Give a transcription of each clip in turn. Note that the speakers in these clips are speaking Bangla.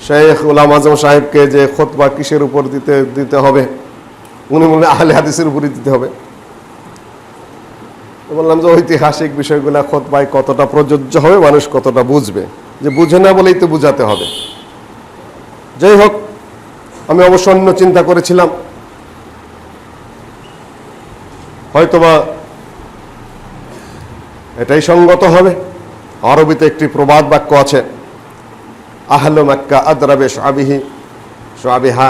শেখ উলামা আজম সাহেবকে যে খুতবা কিসের উপর দিতে হবে, উনি বললেন আহলে হাদিসের উপরই দিতে হবে। বললাম যে ঐতিহাসিক বিষয়গুলা খুতবায় কতটা প্রযোজ্য হবে, মানুষ কতটা বুঝবে, যে বুঝে না বলেই তো বুঝাতে হবে। যাই হোক, আমি অবশ্য অন্য চিন্তা করেছিলাম, হয়তোবা এটাই সঙ্গত হবে। আরবিতে একটি প্রবাদ বাক্য আছে, আহলু মক্কা আদরাবে শাবিহি শাবিহা,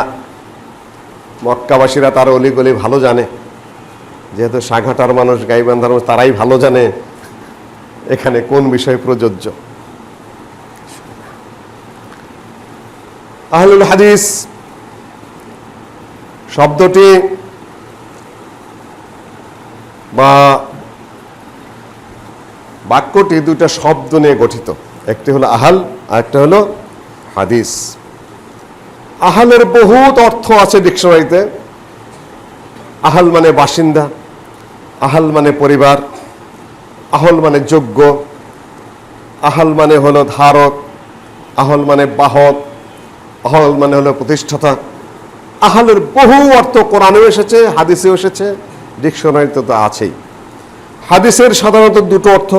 মক্কাবাসীরা তার অলিগলি ভালো জানে, যেহেতু সাঘাটার মানুষ, গাইবান্ধার মানুষ, তারাই ভালো জানে এখানে কোন বিষয় প্রযোজ্য। আহলুল হাদিস শব্দটি বা বাক্যটি দুইটা শব্দ নিয়ে গঠিত, একটি হলো আহাল আর একটা হলো হাদিস। আহালের বহুত অর্থ আছে ডিকশনারিতে। আহাল মানে বাসিন্দা, আহাল মানে পরিবার, আহল মানে যোগ্য, আহাল মানে হলো ধারক, আহল মানে বাহক, আহল মানে হলো প্রতিষ্ঠাতা। আহালের বহু অর্থ কোরআনেও এসেছে, হাদিসেও এসেছে, ডিকশনারিতে তো আছেই। হাদিসের সাধারণত দুটো অর্থ।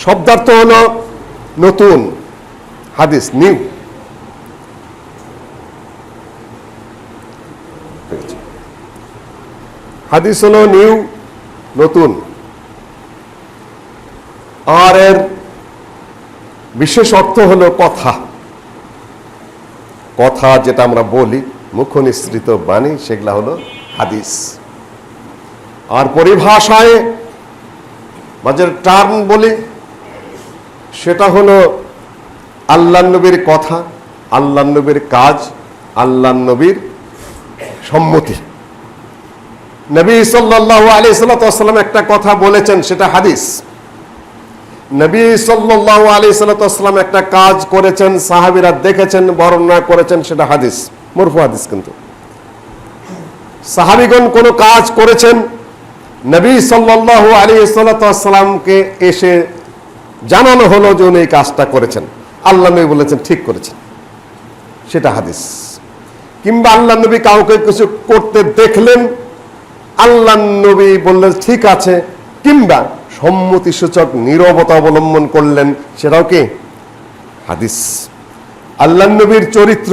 শব্দার্থ হলো নতুন, হাদিস নিউ। হাদিস হলো নিউ, নতুন। আর এর বিশেষ অর্থ হলো কথা। কথা যেটা আমরা বলি, মুখনিসৃত বাণী, সেগুলা হলো হাদিস। আর পরিভাষায় মাঝে টার্ম বলি, সেটা হলো আল্লাহ নবীর কথা, আল্লাহ নবীর কাজ, আল্লাহ নবীর সম্মতি। নবী সাল্লাল্লাহু আলাইহি সাল্লাম একটা কথা বলেছেন, সেটা হাদিস। নবী সাল্লাল্লাহু আলাইহি সাল্লাম একটা কাজ করেছেন, সাহাবীরা দেখেছেন, বর্ণনা করেছেন, সেটা হাদিস, মরফু হাদিস। কিন্তু সাহাবীগণ কোনো কাজ করেছেন, নবী সাল্লাল্লাহু আলাইহি সাল্লামকে এসে জানানো হলো যে উনি এই কাজটা করেছেন, আল্লাহ নবী বলেছেন ঠিক করেছেন, সেটা হাদিস। কিংবা আল্লাহ নবী কাউকে কিছু করতে দেখলেন, আল্লাহ নবী বললেন ঠিক আছে, কিংবা সম্মতিসূচক নীরবতা অবলম্বন করলেন, সেটাও কি হাদিস। আল্লাহ নবীর চরিত্র,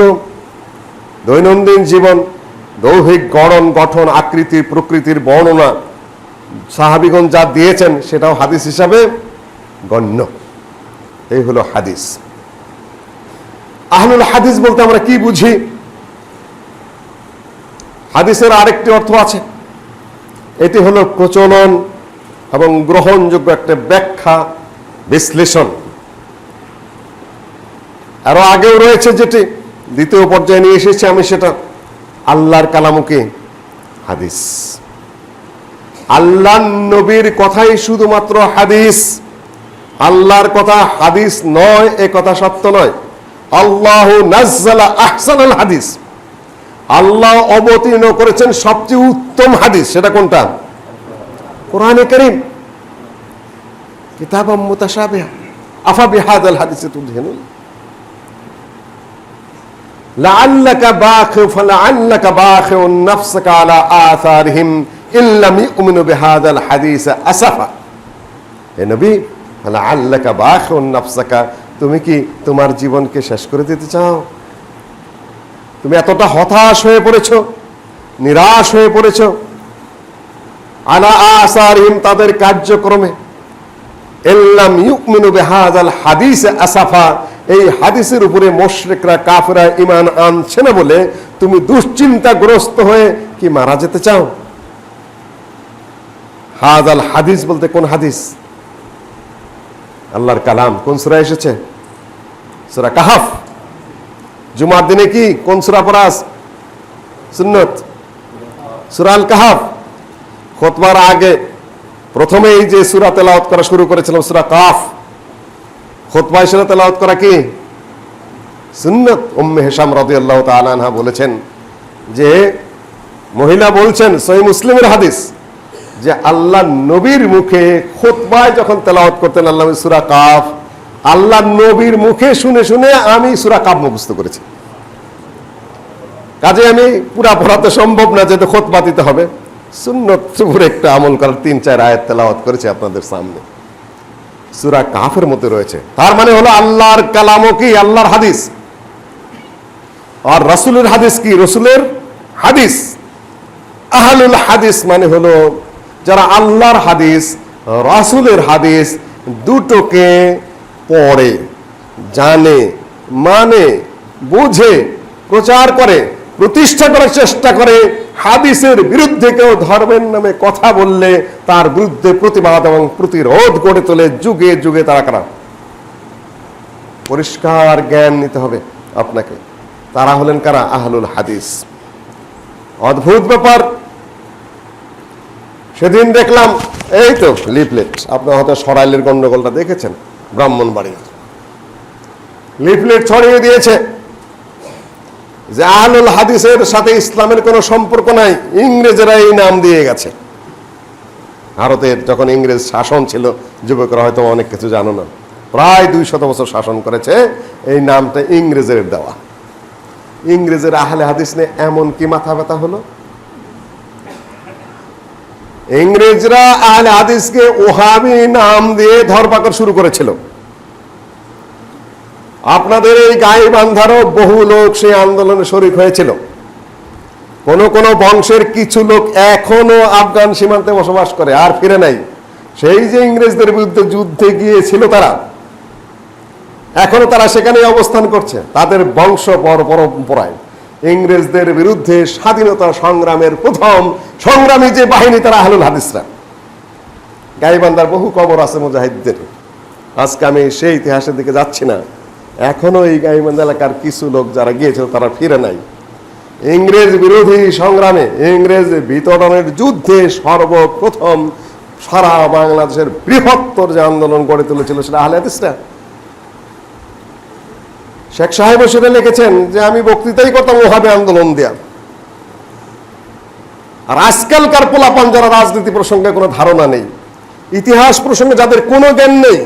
দৈনন্দিন জীবন, দৈহিক গড়ন গঠন, আকৃতি প্রকৃতির বর্ণনা সাহাবীগণ যা দিয়েছেন, সেটাও হাদিস হিসাবে গণ্য। এই হলো হাদিস। আহলুল হাদিস বলতে আমরা কি বুঝি? হাদিসের আরেকটি অর্থ আছে, এটি হলো প্রচলন এবং গ্রহণযোগ্য একটা ব্যাখ্যা, বিশ্লেষণ। আরো আগেও রয়েছে, যেটি দ্বিতীয় পর্যায়ে নিয়ে এসেছি আমি, সেটা আল্লাহর কালামকে হাদিস। আল্লাহ নবীর কথাই শুধুমাত্র হাদিস, আল্লাহর কথা হাদিস নয়, এ কথা সত্য নয়। আল্লাহু নাজ্জালা আহসানাল হাদিস, আল্লাহ অবতীর্ণ করেছেন সবচেয়ে উত্তম হাদিস। সেটা কোনটা? কোরআনে কারীম। কিতাবাম মুতাশাবিহা আফা বিহাযাল হাদিসি তুদহিনুন লাআল্লাকা বাখিউন নাফসাকা আলা আথারিহিম ইল্লাম ইউমিনু বিহাযাল হাদিস আসাফা। হে নবী, লাআল্লাকা বাখিউন নাফসাকা, তুমি কি তোমার জীবনকে শেষ করে দিতে চাও? তুমি এতটা হতাশ হয়ে পড়েছো, নিরাশ হয়ে পড়েছো, আলা আসারিহিম, তাদের কার্যক্রমে, ইল্লাম ইউমিনু বিহাযাল হাদিস আসাফা, এই হাদিসের উপরে মুশরিকরা কাফেররা ঈমান আনছে না বলে তুমি দুশ্চিন্তাগ্রস্ত হয়ে কি মারা যেতে চাও? হাযাল হাদিস বলতে কোন হাদিস? আল্লাহর কালাম। কোন সূরা এসেছে? সূরা কাহফ। জুমার দিনে কি কোন সূরা পড়া সুন্নত? সূরা আল কাহফ। খুতবার আগে প্রথমে এই যে সূরা তেলাওয়াত করা শুরু করেছিলাম, সূরা কাহফ, খুতবায় সূরা তেলাওয়াত করা কি সুন্নত। উম্মে হিশাম রাদিয়াল্লাহু তাআলা আনহা বলেছেন যে, মহিলা বলছেন, সহিহ মুসলিমের হাদিস, যে আল্লাহ নবীর মুখে খুতবায় যখন তেলাওয়াত করতেন আল্লাহ সূরা কাহফ, আল্লাহ নবীর মুখে শুনে শুনে আমি সূরা কাফ মুখস্থ করেছি। কাজে আমি পুরা পড়া তো সম্ভব না, যেহেতু খুতবা দিতে হবে, সুন্নত উপরে একটু আমল করার 3-4 আয়াত তেলাওয়াত করেছি আপনাদের সামনে। সূরা কাফের মধ্যে রয়েছে। তার মানে হলো আল্লাহর কালামও কি? আল্লাহর হাদিস। আর রাসূলের হাদিস কি? রাসূলের হাদিস। আহলুল হাদিস মানে হলো যারা আল্লাহর হাদিস, রাসূলের হাদিস দুটোকে পড়ে, জানে, মানে, বুঝে, প্রচার করে, প্রতিষ্ঠা করার চেষ্টা করে। হাদিসের বিরুদ্ধে কেউ ধর্মের নামে কথা বললে তার বিরুদ্ধে প্রতিবাদ এবং প্রতিরোধ গড়ে তোলে। যুগে যুগে তারা কারা? পরিষ্কার জ্ঞান নিতে হবে আপনাকে। তারা হলেন কারা? আহলুল হাদিস। অদ্ভুত ব্যাপার, সেদিন দেখলাম এই তো লিফলেট, আপনার হয়তো সরাইলের গন্ডগোলটা দেখেছেন, ব্রাহ্মণবাড়িয়া লিফলেট ছড়িয়ে দিয়েছে যে আহলুল হাদিসের সাথে ইসলামের কোনো সম্পর্ক নাই, ইংরেজরা এই নাম দিয়ে গেছে। ভারতের যখন ইংরেজ শাসন ছিল, যুবকরা হয়তো অনেক কিছু জানো না, প্রায় 200 বছর শাসন করেছে, এই নামটা ইংরেজের দেওয়া। ইংরেজের আহলে হাদিস নিয়ে এমন কি মাথা ব্যথা হলো, ইংরেজরা আহলে হাদিসকে ওহাবি নাম দিয়ে ধরপাকড় শুরু করেছিল। আপনাদের এই গাইবান্ধারও বহু লোক সেই আন্দোলনে শরীক হয়েছিল। কোন কোন বংশের কিছু লোক এখনো আফগান সীমান্তে বসবাস করে, আর ফিরে নাই। সেই যে ইংরেজদের বিরুদ্ধে যুদ্ধে গিয়েছিল তারা, এখনো তারা সেখানেই অবস্থান করছে। তাদের বংশ পরম্পরায় ইংরেজদের বিরুদ্ধে স্বাধীনতা সংগ্রামের প্রথম সংগ্রামী যে বাহিনী, তারা আহলুল হাদিসরা। গাইবান্ধার বহু কবর আছে মুজাহিদদের। আজকে আমি সেই ইতিহাসের দিকে যাচ্ছি না। এখনো এই গাইবান্ধা এলাকার কিছু লোক যারা গিয়েছিল তারা ফিরে নাই। ইংরেজ বিরোধী সংগ্রামে, ইংরেজ বিতরণের যুদ্ধে সর্বপ্রথম সারা বাংলাদেশের বৃহত্তর যে আন্দোলন গড়ে তুলেছিল সেটা আহলে হাদিসরা। শেখ সাহেব সেটা লিখেছেন যে আমি বক্তৃতাই করতাম ওহাবি আন্দোলন দেয়া। আর আজকালকার পোলাপান যারা রাজনীতি প্রসঙ্গে কোনো ধারণা নেই, ইতিহাস প্রসঙ্গে যাদের কোনো জ্ঞান নেই,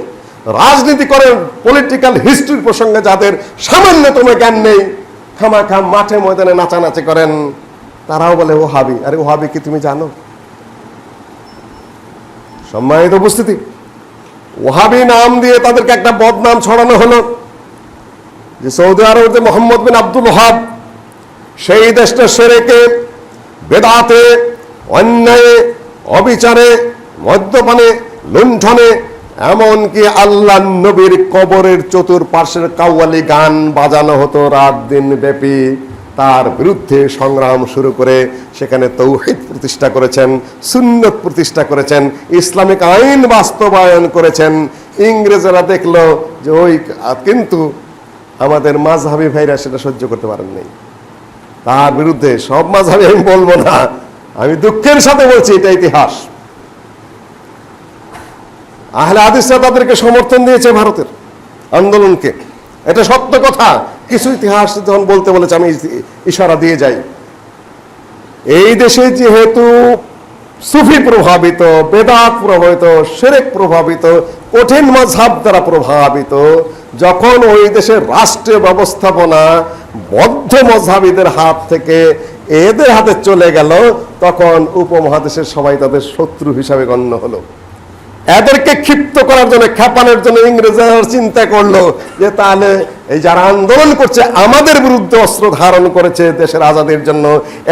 রাজনীতি করেন, পলিটিক্যাল হিস্ট্রির প্রসঙ্গে যাদের সামান্যতম জ্ঞান নেই, খামাখা মাঠে ময়দানে নাচানাচি করেন, তারাও বলে ওহাবি। আরে ওহাবি কি তুমি জানো? সম্মানিত উপস্থিতি, ওহাবি নাম দিয়ে তাদেরকে একটা বদনাম ছড়ানো হলো যে সৌদি আরবে মোহাম্মদ বিন আব্দুল ওয়াহাব সেই দেশটা শিরকে, বেদাতে, অন্যায়ে, অবিচারে, মদ্যপানে, লুণ্ঠনে, এমনকি আল্লাহ নবীর কবরের চতুর্পার্শ্বের কাওয়ালি গান বাজানো হতো রাত দিন ব্যাপী। তার বিরুদ্ধে সংগ্রাম শুরু করে সেখানে তৌহিদ প্রতিষ্ঠা করেছেন, সুন্নত প্রতিষ্ঠা করেছেন, ইসলামিক আইন বাস্তবায়ন করেছেন। ইংরেজরা দেখলো যে ওই, কিন্তু আমাদের মাযহাবী ভাইরা সেটা সহ্য করতে পারেননি। তার বিরুদ্ধে, সব মাযহাবী আমি বলবো না, আমি দুঃখের সাথে বলছি, এটা ইতিহাস। আহলে হাদিসরা তাদেরকে সমর্থন দিয়েছে ভারতের আন্দোলনকে, এটা সত্য কথা। কিছু ইতিহাস যখন বলতে বলেছে আমি ইশারা দিয়ে যাই। এই দেশে যেহেতু সুফি প্রভাবিত, বেদাত প্রভাবিত, শিরক প্রভাবিত, কঠিন মাযহাব দ্বারা প্রভাবিত, যখন ওই দেশের রাষ্ট্রীয় ব্যবস্থাপনা বদ্ধ মাযহাবীদের হাত থেকে এদের হাতে চলে গেল, তখন উপমহাদেশের সবাই তাদের শত্রু হিসাবে গণ্য হলো। এদেরকে ক্ষিপ্ত করার জন্য, খেপানোর জন্য ইংরেজরা চিন্তা করলো যে তাহলে এই যারা আন্দোলন করছে, আমাদের বিরুদ্ধে অস্ত্র ধারণ করেছে দেশের আজাদের জন্য,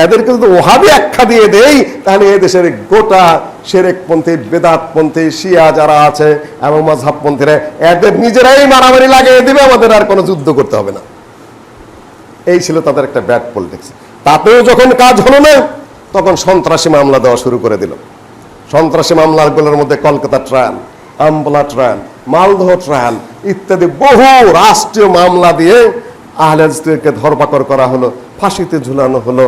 এদেরকে যদি ওহাবি আখ্যা দিয়ে দেই, তাহলে এই দেশের গোটা শিরকপন্থী, বেদাতপন্থী, শিয়া যারা আছে এবং মাযহাবপন্থীরা, এদের নিজেরাই মারামারি লাগিয়ে দিবে, আমাদের আর কোনো যুদ্ধ করতে হবে না। এই ছিল তাদের একটা ব্যাড পলিটিক্স। তাতেও যখন কাজ হলো না, তখন সন্ত্রাসী মামলা দেওয়া শুরু করে দিল। সন্ত্রাসী মামলাগুলোর মধ্যে Kolkata trial, Ambala trial, Malda trial ইত্যাদি বহু রাষ্ট্রীয় মামলা দিয়ে আহলে হাদিসদেরকে ধরপাকড় করা হলো, ফাঁসিতে ঝুলানো হলো।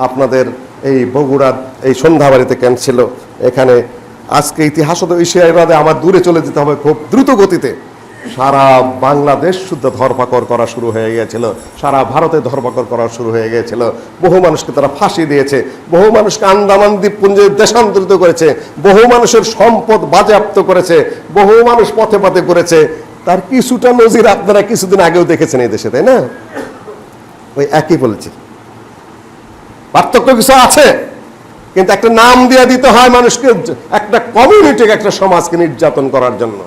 আপনাদের এই বগুড়ার এই সন্ধ্যাবাড়িতে ক্যাম্প ছিল, এখানে আজকে ইতিহাস এশিয়ায় আমার দূরে চলে যেতে হবে খুব দ্রুত গতিতে। সারা বাংলাদেশ শুদ্ধ ধরপাকড় করা শুরু হয়ে গিয়েছিল, সারা ভারতে ধরপাকড় করা শুরু হয়ে গিয়েছিল। বহু মানুষকে তারা ফাঁসি দিয়েছে, বহু মানুষকে আন্দামান দ্বীপপুঞ্জে দেশান্তরিত করেছে, বহু মানুষের সম্পদ বাজেয়াপ্ত করেছে, বহু মানুষ পথে পথে করেছে। তার কিছুটা নজির আপনারা কিছুদিন আগেও দেখেছেন এই দেশে, তাই না? ওই একই বলেছি, পার্থক্য কিছু আছে, কিন্তু একটা নাম দিয়ে দিতে হয় মানুষকে, একটা কমিউনিটিকে, একটা সমাজকে নির্যাতন করার জন্য।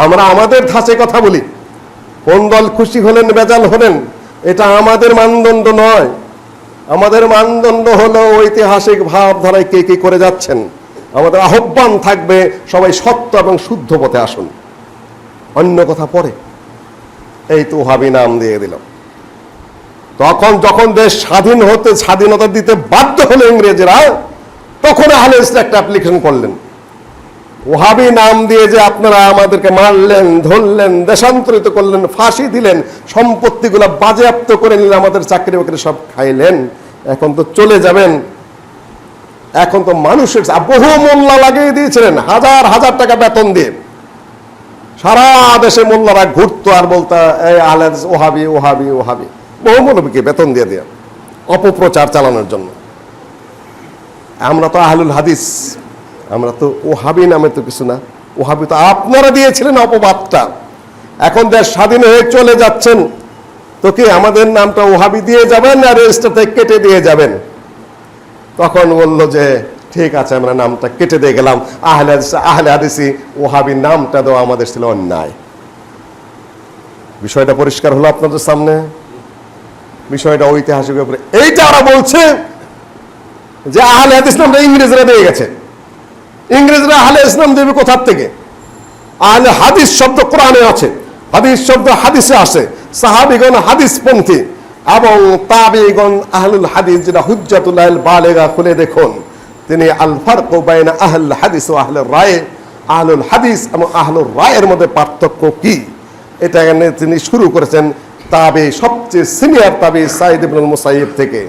আমরা আমাদের ধাঁচে কথা বলি, কোন দল খুশি হলেন বেজাল হলেন এটা আমাদের মানদণ্ড নয়। আমাদের মানদণ্ড হলো ঐতিহাসিক ভাবধারায় কে কি করে যাচ্ছেন। আমাদের আহ্বান থাকবে সবাই সত্য এবং শুদ্ধ পথে আসুন, অন্য কথা পরে। এই তো ওহাবি নাম দিয়ে দিল। তখন যখন দেশ স্বাধীনতা দিতে বাধ্য হলো ইংরেজরা, তখন আহলে হাদিসরা একটা অ্যাপ্লিকেশন করলেন, ওহাবি নাম দিয়ে যে আপনারা আমাদেরকে মারলেন, ধরলেন, দেশান্তরিত করলেন, ফাঁসি দিলেন, সম্পত্তিগুলো বাজেয়াপ্ত করে নিলেন, আমাদের চাকরি বাকরি সব খাইলেন, এখন তো চলে যাবেন। এখন তো মানুষের বহু মোল্লা লাগিয়ে দিয়েছিলেন, হাজার হাজার টাকা বেতন দিয়ে সারা দেশে মোল্লারা ঘুরতো আর বলতো এই আহলে হাদিস ওহাবি ওহাবি ওহাবি, বহু মৌলবীকে বেতন দিয়ে দিয়ে অপপ্রচার চালানোর জন্য। আমরা তো আহলুল হাদিস, আমরা তো ওহাবি নামে তো কিছু না। ওহাবি তো আপনারা দিয়েছিলেন অপবাদটা। এখন দেশ স্বাধীন হয়ে চলে যাচ্ছেন, তো কি আমাদের নামটা ওহাবি দিয়ে যাবেন না রেজিস্টার থেকে কেটে দিয়ে যাবেন? তখন বললো যে ঠিক আছে, আমরা নামটা কেটে দিয়ে গেলাম, আহলে হাদিসি ওহাবি নামটা দেওয়া আমাদের ছিল অন্যায়। বিষয়টা পরিষ্কার হলো আপনাদের সামনে, বিষয়টা ঐতিহাসিক ব্যাপারে। এইটা ওরা বলছে যে আহলে হাদিস নামটা ইংরেজরা দিয়ে গেছে। ইংরেজরা আহলে ইসলাম দেবে কোথার থেকে? আহলে হাদিস শব্দ কোরআনে আছে, হাদিস শব্দ হাদিসে আসে, সাহাবীগণ হাদিসপন্থী এবং তাবেঈগণ আহলুল হাদিস, যেটা হুজ্জাতুল বালেগা খুলে দেখুন, তিনি আল ফারকু বাইনা আহলুল হাদিস ও আহলুর রায়, আহলুল হাদিস এবং আহলুর রায়ের মধ্যে পার্থক্য কি, এটা তিনি শুরু করেছেন তাবে সবচেয়ে সিনিয়র তাবে সাঈদ ইবনুল মুসাইয়্যিব থেকে।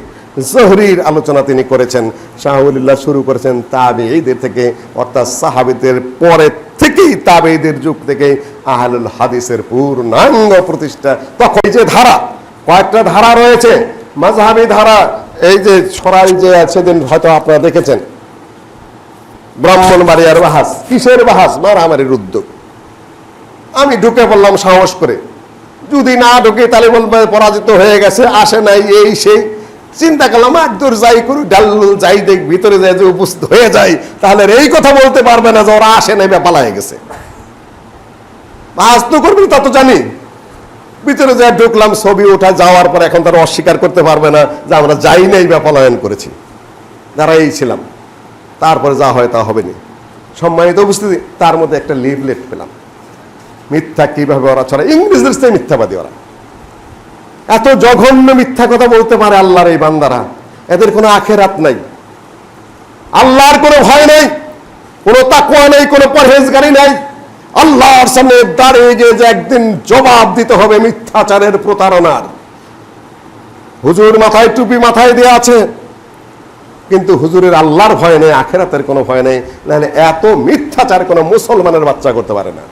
জোহরির আলোচনা তিনি করেছেন, শাহওয়ালিল্লাহ শুরু করেছেন তাবেঈদের থেকে, অর্থাৎ সাহাবীদের পরে থেকেই তাবেঈদের যুগ থেকে আহলুল হাদিসের পূর্ণাঙ্গ প্রতিষ্ঠা। তখন এই যে ধারা, কয়েকটা ধারা রয়েছে মাযহাবী ধারা, এই যে ছড়াই যে সেদিন হয়তো আপনারা দেখেছেন, ব্রাহ্মণবাড়িয়ার বাহাস, কিসের বাহাস? মারামারির উদ্যোগ। আমি ঢুকে পড়লাম সাহস করে, যদি না ঢুকে তাহলে বলবে পরাজিত হয়ে গেছে, আসে নাই, এই সেই। চিন্তা করলাম একদূর যাই করি, ডাল্লুল যাই দেখ, ভিতরে যাই যে উপস্থিত হয়ে যায়, তাহলে এই কথা বলতে পারবে না যে ওরা আসে নাই, ব্যাপালা হয়ে গেছে। বাস তো করবি তা তো জানি। ভিতরে যাই ঢুকলাম, ছবি ওঠা যাওয়ার পর এখন তারা অস্বীকার করতে পারবে না যে আমরা যাই নাই, ব্যাপালায়ন করেছি, দাঁড়াই ছিলাম। তারপরে যা হয় তা হবে না। সম্মানিত উপস্থিতি, তার মধ্যে একটা লিফলেট পেলাম, মিথ্যা কিভাবে ওরা ছড়ায়। ইংরেজদের চেয়ে মিথ্যাবাদী ওরা, এত জঘন্য মিথ্যা কথা বলতে পারে আল্লাহর এই বান্দারা। এদের কোনো আখেরাত নাই, আল্লাহর কোনো ভয় নাই, কোনো তাকওয়া নাই, কোনো পরহেজগারি নাই। আল্লাহর সামনে দাঁড়িয়ে গিয়ে যে একদিন জবাব দিতে হবে মিথ্যাচারের, প্রতারণার। হুজুর মাথায় টুপি মাথায় দেওয়া আছে, কিন্তু হুজুরের আল্লাহর ভয় নেই, আখেরাতের কোনো ভয় নেই। নাহলে এত মিথ্যাচার কোনো মুসলমানের বাচ্চা করতে পারে না।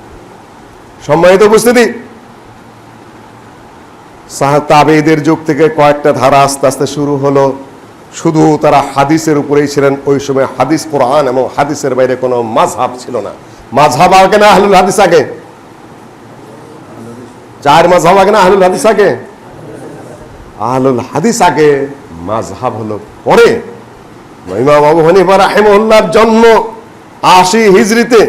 সম্মানিত উপস্থিতি, তাবেঈদের যুগ থেকে কয়েকটা ধারা আস্তে আস্তে শুরু হলো। শুধু তারা হাদিসের উপরেই ছিলেন। ওই সময় হাদিস, কোরআন এবং হাদিসের বাইরে কোনো মাযহাব ছিল না। মাযহাব আগে না আহলুল হাদিস আগে? চার মাযহাব আগে না আহলুল হাদিস আগে? আহলুল হাদিস আগে, মাযহাব হলো পরে। ইমাম আবু হানিফা রাহিমাহুল্লাহর জন্ম ৮০ হিজরিতে।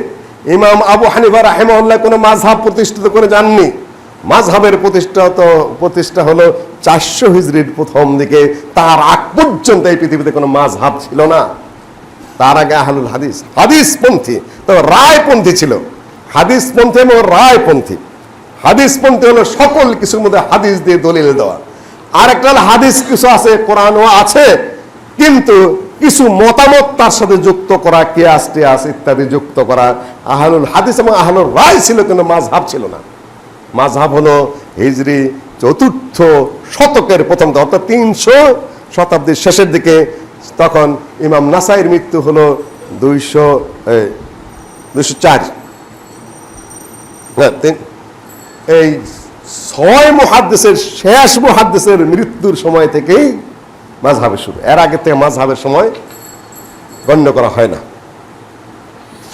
ইমাম আবু হানিফা রাহিমাহুল্লাহ কোনো মাযহাব প্রতিষ্ঠিত করে যাননি। মাযহাবের প্রতিষ্ঠা হলো ৪০০ হিজরির প্রথম দিকে। তার আগ পর্যন্ত এই পৃথিবীতে কোনো মাযহাব ছিল না। তার আগে আহলুল হাদিস, হাদিসপন্থী, তো রায়পন্থী ছিল। হাদিসপন্থী এবং রায়পন্থী। হাদিসপন্থী হলো সকল কিছুর মধ্যে হাদিস দিয়ে দলিল দেওয়া। আর একটা হাদিস কিছু আছে, কোরআনও আছে, কিন্তু কিছু মতামত তার সাথে যুক্ত করা, কিয়াস টিয়াস ইত্যাদি যুক্ত করা। আহলুল হাদিস এবং আহলুল রায় ছিল, কিন্তু মাযহাব ছিল না। মাযহাব হলো হিজরি ৪র্থ শতকের প্রথম, অর্থাৎ ৩০০ শতাব্দীর শেষের দিকে। তখন ইমাম নাসাইর মৃত্যু হলো ২০৪। এই ৬ মুহাদ্দিসের, শেষ মুহাদ্দিসের মৃত্যুর সময় থেকেই মাযহাবের শুরু। এর আগে থেকে মাযহাবের সময় গণ্য করা হয় না।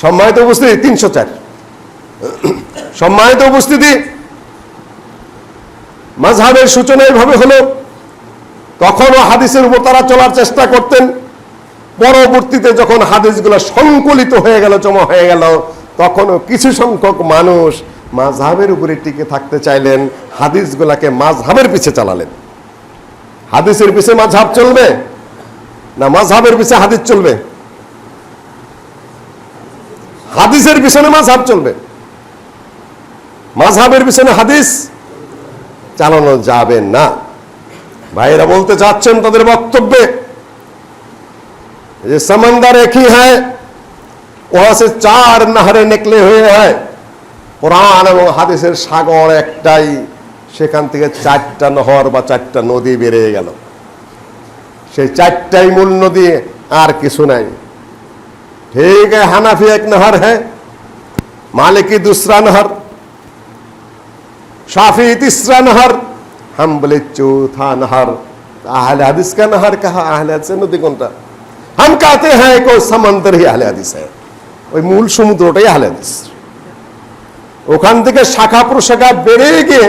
সম্মানিত উপস্থিতি, ৩০৪। সম্মানিত উপস্থিতি, মাযহাবের সূচনা এইভাবে হলো। তখনও হাদিসের উপর তারা চলার চেষ্টা করতেন। পরবর্তীতে যখন হাদিসগুলো সংকলিত হয়ে গেল, জমা হয়ে গেল, তখনও কিছু সংখ্যক মানুষ মাযহাবের উপরে টিকে থাকতে চাইলেন, হাদিসগুলাকে মাযহাবের পিছে চালালেন। হাদিসের পিছে মাযহাব চলবে না মাযহাবের পিছে হাদিস চলবে? হাদিসের পিছনে মাযহাব চলবে, মাযহাবের পিছনে হাদিস চালানো যাবে না। ভাইরা বলতে চাচ্ছেন তাদের বক্তব্যে যে समंदर एक ही है, वहां से 4 नहरें निकले हुए हैं। কোরআন এবং হাদিসের সাগর একটাই, সেখান থেকে 4টা নহর বা 4টা নদী বেরিয়ে গেল। সেই 4টাই মূল নদী, আর কিছু নাই। ठीक है, हनाफी एक नहर है, मालिकी दूसरा नहर, शाफी तीसरा नहर, हम बोले चौथा नहर। अहले हदीस का नहर कहा, अहले हदीस नदी कोनटा? हम कहते हैं कोई समंदर ही अहले हदीस है, ওই মূল সমুদ্রটাই আহলে হাদিস। ওখান থেকে শাখা প্রশাখা বেড়ে গিয়ে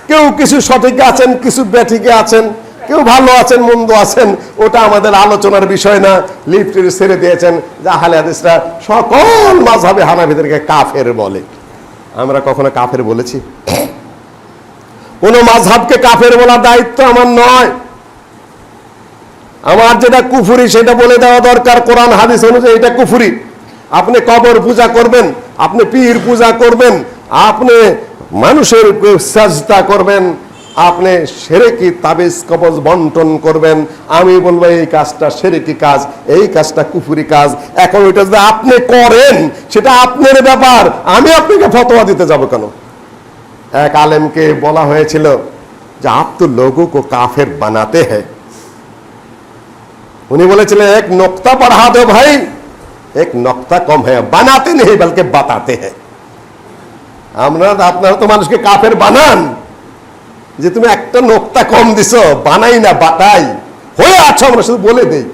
কেউ কিছু সঠিক আছেন, কিছু ব্যাঠিকে আছেন, কেউ ভালো আছেন, মন্দ আছেন, ওটা আমাদের আলোচনার বিষয় না। লিফটের ছেড়ে দিয়েছেন যে আহলে হাদিসরা সকল মাযহাবে হানাফিদেরকে কাফের বলে। আমরা কখনো কাফের বলেছি? কোন মাযহাবকে কাফের বলার দায়িত্ব আমার নয়। আমার যেটা কুফরি সেটা বলে দেওয়া দরকার। কোরআন হাদিস অনুযায়ী এটা কুফরি। আপনি কবর পূজা করবেন, আপনি পীর পূজা করবেন, আপনি মানুষের সাজদা করবেন, আপনি শিরকি তাবিজ কবজ বন্টন করবেন, আমি বলবো এই কাজটা শিরকি কাজ, এই কাজটা কুফরি কাজ। এখন ওইটা যদি আপনি করেন সেটা আপনার ব্যাপার, আমি আপনাকে ফতোয়া দিতে যাব কেন? এক আলেমকে বলা হয়েছিল যে আপ তো লোগোं को কাফের বানাতে हैं। উনি বলেছিলেন এক নুকতা পড়া দো ভাই, এক নুকতা কম है, বানাতে नहीं बल्कि बताते हैं। আপনারা তো মানুষকে কাফের বানান যে তুমি একটা নুকতা কম দিছো, বানাই না বাতাই হয়ে আছো। আমরা শুধু বলে দেই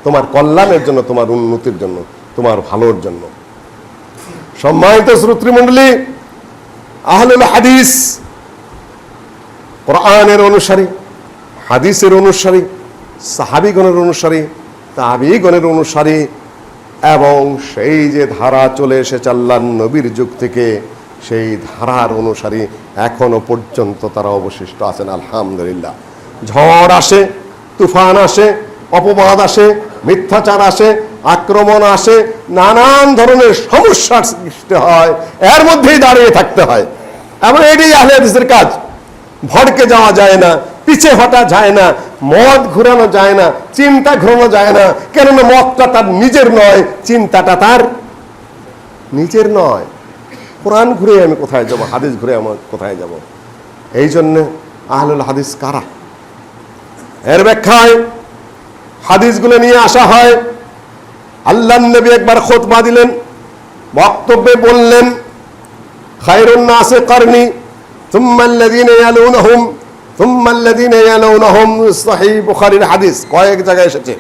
তোমার কল্যাণের জন্য, তোমার উন্নতির জন্য, তোমার ভালোর জন্য। সম্মানিত শ্রোতৃমণ্ডলী, আহলুল হাদিস কোরআনের অনুসারী, হাদিসের অনুসারী, সাহাবীগণের অনুসারী, তাবিগণের অনুসারী, এবং সেই যে ধারা চলে এসেছে আল্লাহর নবীর যুগ থেকে, সেই ধারার অনুসারী এখনো পর্যন্ত তারা অবশিষ্ট আছেন। আলহামদুলিল্লাহ। ঝড় আসে, তুফান আসে, অপবাদ আসে, মিথ্যাচার আসে, আক্রমণ আসে, নানান ধরনের সমস্যার সৃষ্টি হয়, এর মধ্যেই দাঁড়িয়ে থাকতে হয়। এবং এটাই আহলে হাদিসের কাজ। ভড়কে যাওয়া যায় না, পিছে হটা যায় না, মদ ঘুরানো যায় না, চিন্তা ঘুরানো যায় না। কেননা মদটা তার নিজের নয়, চিন্তাটা তার নিজের নয়। কোরআন ঘুরে আমি কোথায় যাব, হাদিস ঘুরে আমি কোথায় যাব? এই জন্য আহলুল হাদিস কারা, এর ব্যাখ্যায় হাদিসগুলো নিয়ে আসা হয়। আল্লাহর নবী একবার খুতবা দিলেন, বক্তব্যে বললেন খায়রুন নাসি করনি সুম্মা আল্লাযীনা ইয়ালুনহুম সুম্মা আল্লাযীনা ইয়ালুনহুম। সহিহ বুখারীর হাদিস, কয়েক জায়গায় এসেছে।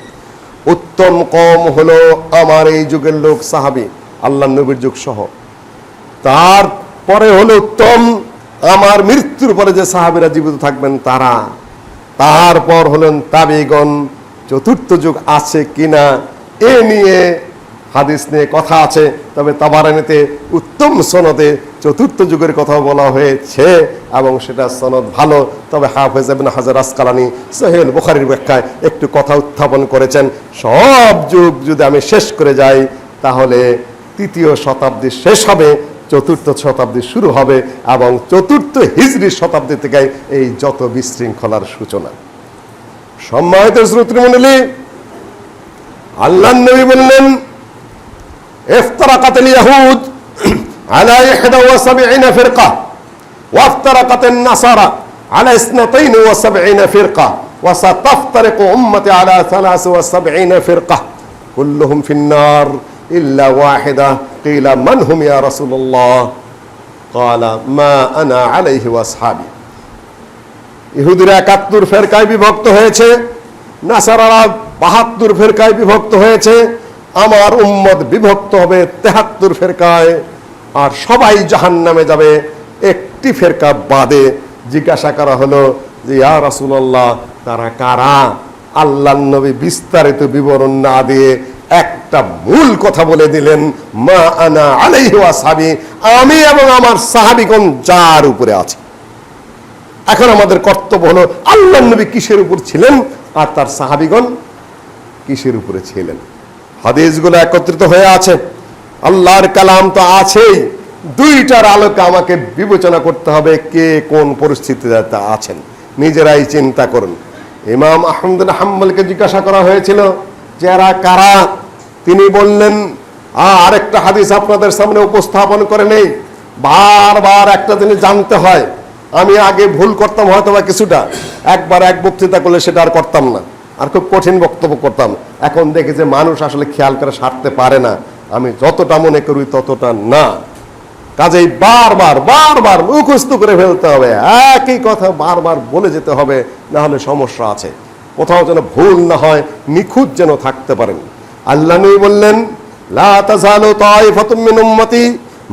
উত্তম কওম হলো আমার এই যুগের লোক, সাহাবী, আল্লাহর নবীর যুগ সহ। তারপরে হলো উত্তম আমার মৃত্যুর পরে যে সাহাবীরা জীবিত থাকবেন তারা। তারপর হলেন তাবিগণ। চতুর্থ যুগ আছে কিনা এ নিয়ে হাদিস নিয়ে কথা আছে, তবে তাবারানীতে উত্তম সনদে চতুর্থ যুগের কথা বলা হয়েছে এবং সেটা সনদ ভালো। তবে হাফেজ ইবনে হাজার আসকালানী সহিহ বুখারীর ব্যাখ্যায় একটু কথা উত্থাপন করেছেন। সব যুগ যদি আমি শেষ করে যাই তাহলে 3য় শতাব্দী শেষ হবে, 4র্থ শতাব্দী শুরু হবে, এবং 4র্থ হিজরি শতাব্দী থেকে এই যত বিশৃঙ্খলার সূচনা। সম্মানিত শ্রোতৃমণ্ডলী, আল্লাহর নবী বললেন ইফতারাকাতিল ইয়াহুদ আলা 71 ফিরকা ওয়া ইফতারাকাতিন নাসারা আলা 72 ফিরকা ওয়া সাতাফতারিকু উম্মতি আলা 73 ফিরকা কুল্লুহুম ফিন-নার ইল্লা ওয়াহিদা কিলা মান হুম ইয়া রাসূলুল্লাহ ক্বালা মা আনা আলাইহি ওয়া আসহাবি। ইহুদিরা 71 ফিরকায় বিভক্ত হয়েছে, নাসারারা 72 ফিরকায় বিভক্ত হয়েছে। আমার উম্মত বিভক্ত হবে 73 ফিরকায়, আর সবাই জাহান্নামে যাবে একটি ফিরকা বাদে, জিজ্ঞাসা করা হলো যে ইয়া রাসূলুল্লাহ, তারা কারা? আল্লাহর নবী বিস্তারিত বিবরণ না দিয়ে একটা মূল কথা বলে দিলেন, মা আনা আলাইহি ওয়া আসহাবি, আমি এবং আমার সাহাবীগণ যার উপরে আছে। এখন আমাদের কর্তব্য হলো আল্লাহর নবী কিসের উপর ছিলেন আর তার সাহাবীগণ কিসের উপরে ছিলেন। হাদিসগুলো একত্রিত হয়ে আছে, আল্লাহর কালাম তো আছেই, দুইটার আলোকে আমাকে বিবেচনা করতে হবে কে কোন পরিস্থিতিতে আছেন। নিজেরাই চিন্তা করুন। ইমাম আহমদ বিন হাম্বলকে জিজ্ঞাসা করা হয়েছিল যে এরা কারা? তিনি বললেন, আরেকটা হাদিস আপনাদের সামনে উপস্থাপন করে নেই। বারবার একটা জিনিস জানতে হয়, আমি আগে ভুল করতাম হয়তো বা কিছুটা, একবার এক বক্তৃতা করলে সেটা আর করতাম না, আর খুব কঠিন বক্তব্য করতাম। এখন দেখি যে মানুষ আসলে খেয়াল করে সারতে পারে না, আমি যতটা মনে করি ততটা না। কাজেই বারবার বারবার মুখস্থ করে ফেলতে হবে, একই কথা বারবার বলে যেতে হবে, না হলে সমস্যা আছে। কোথাও যেন ভুল না হয়, নিখুঁত যেন থাকতে পারেন। আল্লাহ নবী বললেন, লা তাযালু তায়ফাতুম মিন উম্মতি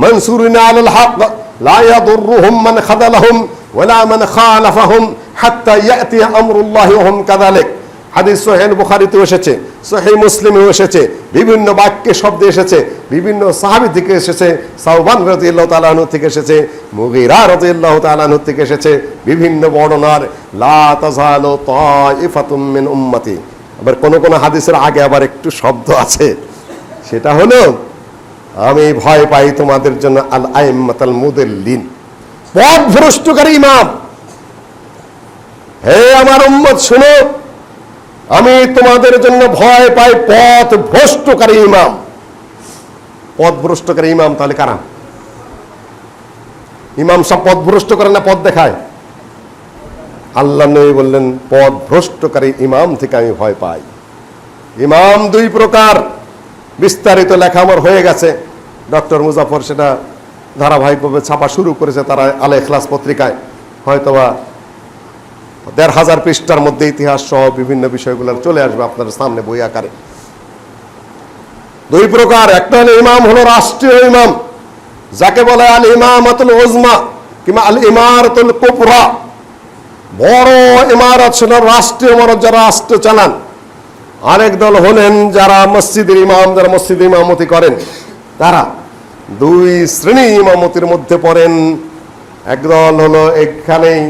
মানসুরিনা আলাল হক লা ইয়াদুররুহুম মান খাযালাহুম ওয়ালা মান খালাফাহুম হাত্তা ইয়াতি আমরুল্লাহি ওয়া হুম কাযালিক। হাদিস সহিহ বুখারীতে এসেছে, সহিহ মুসলিমেও এসেছে, বিভিন্ন বাক্যে শব্দে এসেছে, বিভিন্ন সাহাবী থেকে এসেছে, সাওবান রাদিয়াল্লাহু তাআলা আনহু থেকে এসেছে, মুগীরা রাদিয়াল্লাহু তাআলা আনহু থেকে এসেছে, বিভিন্ন বর্ণনার লা তাযালু তায়ফাতুম মিন উম্মতি। আবার কোন কোন হাদিসের আগে আবার একটু শব্দ আছে, সেটা হলো আমি ভয় পাই তোমাদের জন্য আল আইম্মাতাল মুদিল্লিন, পথভ্রষ্টকারী ইমাম। হে আমার উম্মত শুনো, আমি তোমাদের জন্য ভয় পাই পথভ্রষ্টকারী ইমাম। পথভ্রষ্টকারী ইমাম তাহলে কারা? ইমাম সব পথভ্রষ্ট করে না পথ দেখায়? আল্লাহ নবী বললেন পথভ্রষ্টকারী ইমাম থেকে আমি ভয় পাই। ইমাম দুই প্রকার, বিস্তারিত লেখা আমার হয়ে গেছে। ডক্টর মুজাফর সেটা ধারাবাহিকভাবে ছাপা শুরু করেছে তারা আল ইখলাস পত্রিকায়, হয়তোবা ১,৫০০ পৃষ্ঠার মধ্যে ইতিহাস সহ বিভিন্ন বিষয়গুলো চলে আসবে আপনার সামনে বই আকারে। দুই প্রকার, একটা হলো ইমাম হলো রাষ্ট্রীয় ইমাম, যাকে বলে আল ইমামাতুল উজমা কিংবা আল ইমারাতুল কুবরা। বড় ইমারত ছিল, রাষ্ট্রীয় ইমারত, যারা রাষ্ট্র চালান। আরেক দল হলেন যারা মসজিদের ইমাম, যারা মসজিদে ইমামতি করেন। তারা দুই শ্রেণী ইমামতির মধ্যে পড়েন। একদল হলো এখানেই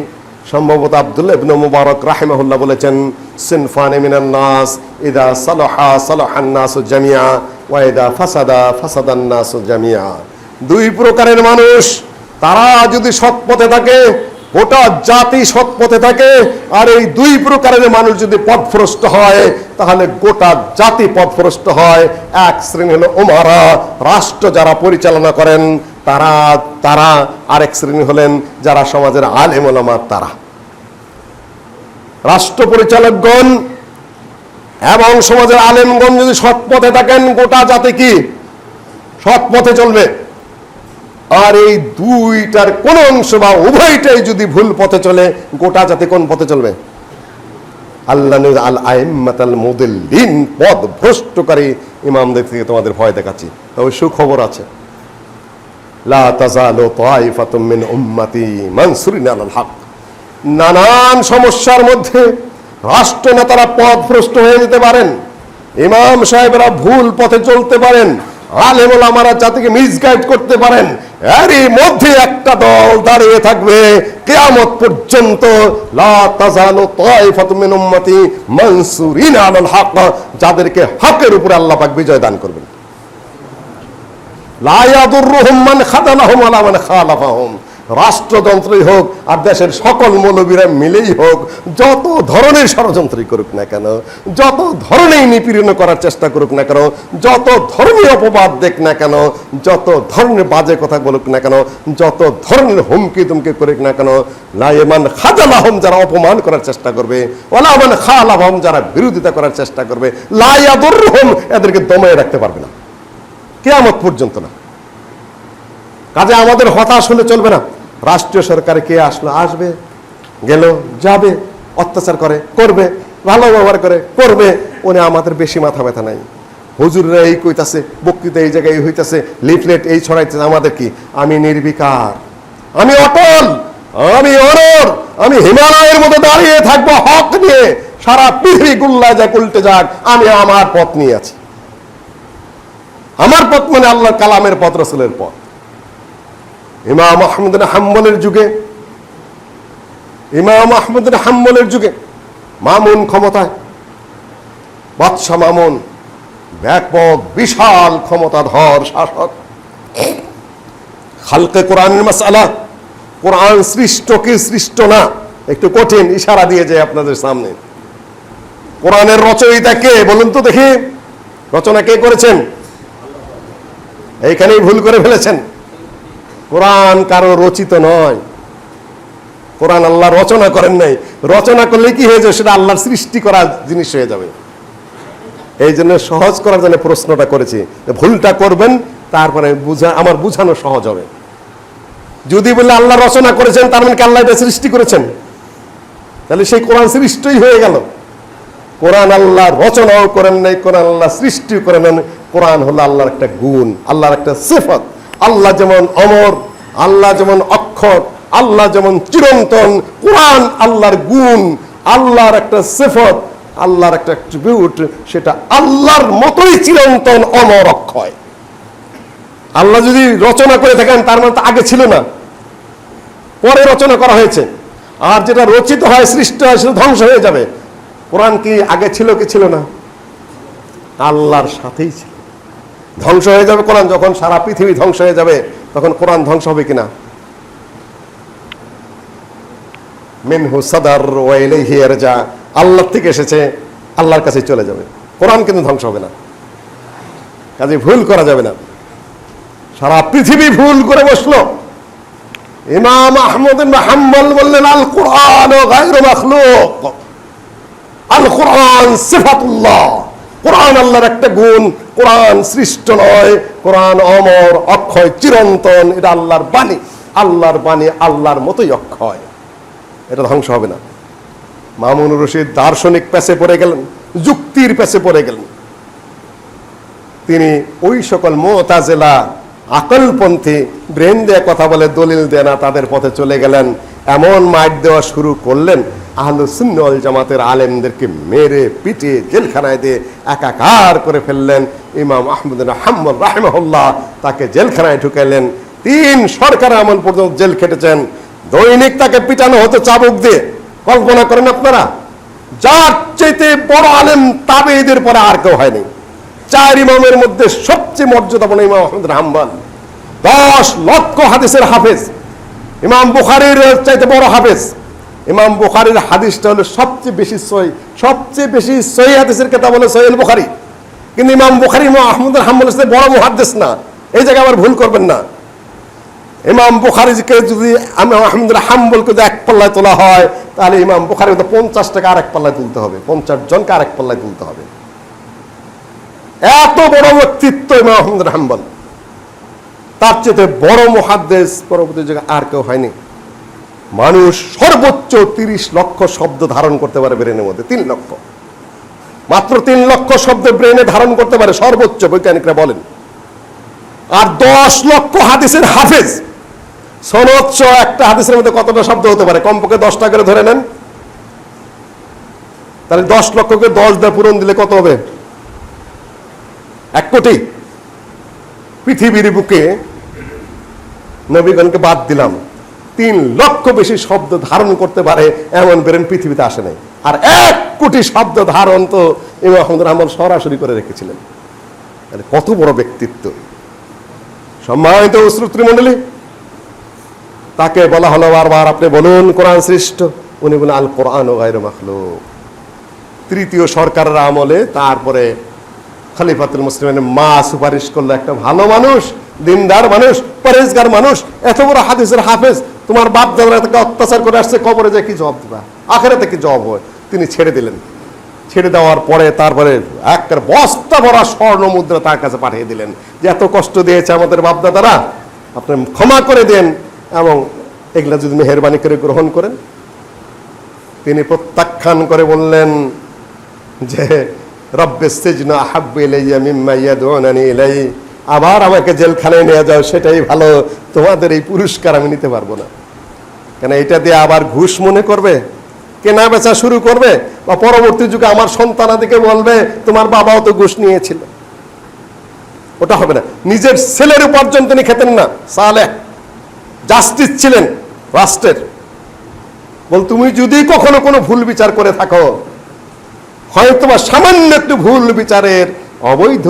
সম্ভবত আব্দুল্লাহ ইবনে মুবারক রাহিমাহুল্লাহ বলেছেন, সিনফানে মিনান নাস ইদা সালাহা সালাহান নাসু জামিয়া ওয়া ইদা ফাসাদা ফাসাদান নাসু জামিয়া। দুই প্রকারের মানুষ, তারা যদি সৎ পথে থাকে গোটা জাতি সৎ পথে থাকে, আর এই দুই প্রকারের মানুষ যদি পথভ্রষ্ট হয় তাহলে গোটা জাতি পথভ্রষ্ট হয়। এক শ্রেণী হলো উমারা, রাষ্ট্র যারা পরিচালনা করেন তারা তারা আরেক শ্রেণী হলেন যারা সমাজের আলেম ওলামা। তারা রাষ্ট্র পরিচালকগণ এবং সমাজের আলেমগণ যদি সৎ পথে থাকেন গোটা জাতি কি সৎ পথে চলবে। আর এই দুইটার কোন অংশ বা উভয়টাই যদি ভুল পথে চলে গোটা জাতি কোন পথে চলবে? আল্লাহ আল আইম্মাতাল মুদিল্লিন, পথভ্রষ্টকারী ইমামদের থেকে তোমাদের ভয় দেখাচ্ছি। তবে সুখবর আছে, লা তাযালু তায়ফাতুম মিন উম্মতি মানসুরিনা আলাল হক। নানান সমস্যার মধ্যে রাষ্ট্রনেতারা পথভ্রষ্ট হয়ে যেতে পারেন, ইমাম সাহেবরা ভুল পথে চলতে পারেন, আলেম ওলামারা জাতিকে মিসগাইড করতে পারেন। এরই মধ্যে একটা দল দাঁড়িয়ে থাকবে কিয়ামত পর্যন্ত, লা তাযালু তায়ফাতুম মিন উম্মতি মানসুরিনা আলাল হক, যাদেরকে হকের উপরে আল্লাহ পাক বিজয় দান করবেন। লা ইয়াদুররুহুম মান খাযালাহুম ওয়ালা মান খালাফাহুম। রাষ্ট্রযন্ত্রই হোক আর দেশের সকল মৌলবীরা মিলেই হোক, যত ধরনের ষড়যন্ত্রই করুক না কেন, যত ধরনের নিপীড়ন করার চেষ্টা করুক না কেন, যত ধরনের অপবাদ দেখ না কেন, যত ধরনের বাজে কথা বলুক না কেন, যত ধরনের হুমকি তুমকি করুক না কেন, লা মান খাযালাহুম, যারা অপমান করার চেষ্টা করবে, ওয়ালা মান খালাফাহুম, যারা বিরোধিতা করার চেষ্টা করবে, লা ইয়াদুররুহুম, এদেরকে দমায়ে রাখতে পারবে না কিয়ামত পর্যন্ত না। কাজে আমাদের হতাশ হলে চলবে না। রাষ্ট্রীয় সরকারে কে আসলো, আসবে, গেল, যাবে, অত্যাচার করে করবে, ভালো ব্যবহার করে করবে, উনি আমাদের বেশি মাথা ব্যথা নাই। হুজুররা এই কইতাছে, বক্তৃতা এই জায়গায় হইতাছে, লিফলেট এই ছড়াইতেছে, আমাদের কি? আমি নির্বিকার, আমি অটল, আমি অনর, আমি হিমালয়ের মতো দাঁড়িয়ে থাকবো হক নিয়ে, সারা পৃথিবী গুল্লা যাক উল্টে যাক, আমি আমার পথ নিয়ে আছি। আমার পথ মানে আল্লাহর কালামের পথ, রাসূলের পথ। ইমাম আহমদ বিন হাম্বলের যুগে, ইমাম আহমদ বিন হাম্বলের যুগে মামুন ক্ষমতায়, বাদশাহ মামুন ব্যাপক বিশাল ক্ষমতাধর শাসক। খালকে কোরআনের মাসআলা, কোরআন সৃষ্ট কি সৃষ্ট না, একটু কঠিন, ইশারা দিয়ে যায় আপনাদের সামনে। কোরআনের রচয়িতা কে বলুন তো দেখি? রচনা কে করেছেন? এইখানেই ভুল করে ফেলেছেন। কোরআন কারো রচিত নয়, কোরআন আল্লাহ রচনা করেন নাই। রচনা করলে কি হয়ে যাবে? সেটা আল্লাহর সৃষ্টি করা জিনিস হয়ে যাবে। এই জন্য সহজ করার জন্য প্রশ্নটা করেছি, ভুলটা করবেন, তারপরে আমার বুঝানো সহজ হবে। যদি বলে আল্লাহ রচনা করেছেন, তার মানে কি আল্লাহ এটা সৃষ্টি করেছেন? তাহলে সেই কোরআন সৃষ্টিই হয়ে গেল। কোরআন আল্লাহ রচনাও করেন নাই, কোরআন আল্লাহ সৃষ্টি করেন নাই। কোরআন হলো আল্লাহর একটা গুণ, আল্লাহর একটা সিফত। আল্লাহ যেমন অমর, আল্লাহ যেমন অক্ষর, আল্লাহ যেমন চিরন্তন, কোরআন আল্লাহর গুণ, আল্লাহর একটা সিফত, আল্লাহর একটা অ্যাট্রিবিউট, সেটা আল্লাহর মতোই চিরন্তন, অমর, অক্ষয়। আল্লাহ যদি রচনা করে থাকেন, তার মানে তো আগে ছিল না, পরে রচনা করা হয়েছে। আর যেটা রচিত হয়, সৃষ্টি হয়, সেটা ধ্বংস হয়ে যাবে। কোরআন কি আগে ছিল কি ছিল না? আল্লাহর সাথেই ছিল। ধ্বংস হয়ে যাবে কোরআন যখন, সারা পৃথিবী ধ্বংস হয়ে যাবে, তখন কোরআন ধ্বংস হবে কিনা? মিনহু সাদার ওয়া ইলাইহি ইয়ারজা, আল্লাহ থেকে এসেছে, আল্লাহর কাছে চলে যাবে। কোরআন কিন্তু ধ্বংস হবে না, কাজে ভুল করা যাবে না। সারা পৃথিবী ভুল করে বসলো। ইমাম আহমদ বিন হাম্বল বললেন, আল কোরআন গায়রু মাখলুক, আল কোরআন সিফাতুল্লাহ, কোরআন আল্লাহর একটা গুণ, কোরআন সৃষ্ট নয়, কোরআন অমর, অক্ষয়, চিরন্তন, এটা আল্লাহর বাণী। আল্লাহর বাণী আল্লাহর মতোই অক্ষয়, এটা ধ্বংস হবে না। মামুনুর রশিদ দার্শনিক পেছে পড়ে গেলেন, যুক্তির পেছে পড়ে গেলেন। তিনি ওই সকল মুতাজিলা, আকলপন্থী, ব্রেন দিয়ে কথা বলে, দলিল দেয় না, তাদের পথে চলে গেলেন। এমন মাইট দেওয়া শুরু করলেন, আহলুস সুন্নাহ ওয়াল জামাতের আলেমদেরকে মেরে পিটিয়ে জেলখানায় দিয়ে একাকার করে ফেললেন। ইমাম আহমদ বিন হাম্বল রাহিমাহুল্লাহ তাকে জেলখানায় ঢুকাইলেন। 3 সরকার আমল পর্যন্ত জেল খেটেছেন। দৈনিক তাকে পিটানো হতো চাবুক দিয়ে। কল্পনা করেন আপনারা, যার চাইতে বড় আলেম তাবেঈদের পরে আর কেউ হয়নি। 4 ইমামের মধ্যে সবচেয়ে মর্যাদাপূর্ণ ইমাম আহমদ বিন হাম্বল, 10 লক্ষ হাদিসের হাফেজ। ইমাম বুখারীর চাইতে বড় হাফেজ। ইমাম বুখারীর হাদিসটা হলো সবচেয়ে বেশি সহিহ, সবচেয়ে বেশি সহিহ হাদিসের কিতাব হলো সহিহ বুখারী। কিন্তু ইমাম বুখারী ইমাম আহমদ বিন হাম্বলের সাথে বড় মুহাদ্দিস না, এই জায়গায় আবার ভুল করবেন না। ইমাম বুখারীকে যদি ইমাম আহমদ বিন হাম্বলকে যদি এক পাল্লায় তোলা হয়, তাহলে ইমাম বুখারীর মতো 50 টাকা আরেক পাল্লায় তুলতে হবে, 50 জনকে আরেক পাল্লায় তুলতে হবে। এত বড় ব্যক্তিত্ব ইমাম আহমদ বিন হাম্বল, তার চেয়ে বড় মুহাদ্দিস পরবর্তী যুগে আর কেউ হয়নি। মানুষ সর্বোচ্চ 30 লক্ষ শব্দ ধারণ করতে পারে ব্রেনের মধ্যে, 3 লক্ষ, মাত্র 3 লক্ষ শব্দ ব্রেনে ধারণ করতে পারে সর্বোচ্চ, বৈজ্ঞানিকরা বলেন। আর 10 লক্ষ হাদিসের হাফেজ। সনদ সহ একটা হাদিসের মধ্যে কতটা শব্দ হতে পারে? কমপক্ষে 10টা করে ধরে নেন, তাহলে 10 লক্ষকে 10 দিয়ে পূরণ দিলে কত হবে? 1 কোটি। পৃথিবীর বুকে নবীগণকে বাদ দিলাম, 3 লক্ষ বেশি শব্দ ধারণ করতে পারে এমন ব্রেন পৃথিবীতে আসে নাই। আর 1 কোটি শব্দ ধারণ তো ইমাম আহমদ বিন হাম্বল সরাসরি করে রেখেছিলেন। তাহলে কত বড় ব্যক্তিত্ব। সম্মানিত শ্রোতৃমণ্ডলী, তাকে বলা হলো বারবার, আপনি বলুন কোরআন সৃষ্ট। উনি বলেন, আল কোরআন গায়রু মাখলুক। 3য় সরকারের আমলে তারপরে খলিফাতুল মুসলিমিনের মা সুপারিশ করলো, একটা ভালো মানুষ, দিনদার মানুষ, পরেজগার মানুষ, এত বড় হাদিসের হাফেজ, তোমার বাপ দাদারা তাকে অত্যাচার করে আসছে, কবরে যে কি জবাব দিবা, আখিরাতে কি জবাব হয়? তিনি ছেড়ে দিলেন। ছেড়ে দেওয়ার পরে তারপরে একটা বস্তা ভরা স্বর্ণ মুদ্রা তার কাছে পাঠিয়ে দিলেন, যে এত কষ্ট দিয়েছে আমাদের বাপ দাদারা, আপনি ক্ষমা করে দেন এবং এগুলা যদি মেহেরবানি করে গ্রহণ করেন। তিনি প্রত্যাখ্যান করে বললেন যে রব্বিস সিজনু আহাব্বু ইলাইয়া মিম্মা ইয়াদউনানি ইলাইহি, আবার আমাকে জেলখানায় নিয়ে যাও, সেটাই ভালো, তোমাদের এই পুরস্কার আমি নিতে পারবো না। কেন এটা দিয়ে আবার ঘুষ মনে করবে, কেনা বেচা শুরু করবে, বা পরবর্তী যুগে আমার সন্তানাদিকে বলবে তোমার বাবাও তো ঘুষ নিয়েছিল। ওটা হবে না। নিজের ছেলের উপার্জন তিনি খেতেন না, সালেহ জাস্টিস ছিলেন রাষ্ট্রের। বল তুমি যদি কখনো কোনো ভুল বিচার করে থাকো, হয়তো বা সামান্য একটু ভুল বিচারের অবৈধ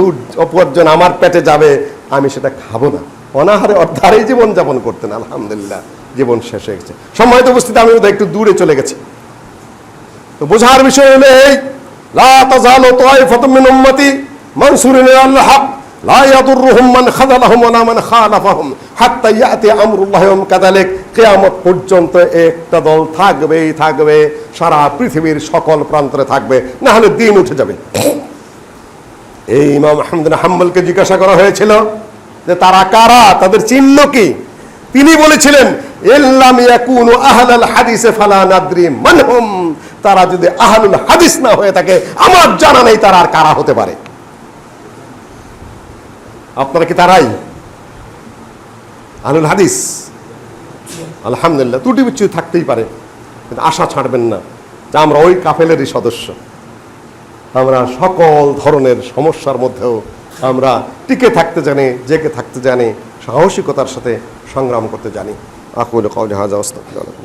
উপার্জন আমার পেটে যাবে, আমি সেটা খাবো না। অনাহারে অর্ধারেই জীবন যাপন করতেন। আলহামদুলিল্লাহ, জীবন শেষ হয়ে গেছে। সম্মানিত উপস্থিতি, আমি বোধহয় একটু দূরে চলে গেছি। তো বোঝার বিষয় হলো এই, লা তাযালু তায়ফাতুম মিন উম্মতি মানসুরিনা আলাল হক লা ইয়াদুররুহুম মান খাযালাহুম ওয়া মান খালাফাহুম হাত্তা ইয়াতি আমরুল্লাহি ওয়া কাযালিক। কিয়ামত পর্যন্ত একটা দল থাকবেই থাকবে, সারা পৃথিবীর সকল প্রান্তরে থাকবে, না হলে দিন উঠে যাবে। এই ইমাম আহমদ বিন হাম্বলকে জিজ্ঞাসা করা হয়েছিল যে তারা কারা, তাদের চিহ্ন কি? তিনি বলেছিলেন ইল্লাম ইয়াকুনু আহলাল হাদিস ফালা নাদরি মান হুম। তারা যদি আহলুল হাদিস না হয়ে থাকে, আমার জানা নেই তারা আর কারা হতে পারে। আপনারা কি তারাই আহলুল হাদিস? আলহামদুলিল্লাহ, ত্রুটি বিচ্যুতি থাকতেই পারে, কিন্তু আশা ছাড়বেন না যে আমরা ওই কাফেলেরই সদস্য। আমরা সকল ধরনের সমস্যার মধ্যেও আমরা টিকে থাকতে জানি, জেগে থাকতে জানি, সাহসিকতার সাথে সংগ্রাম করতে জানি। আকুলু কাউলি হাযা ওয়াস্তাগফিরুল্লাহ।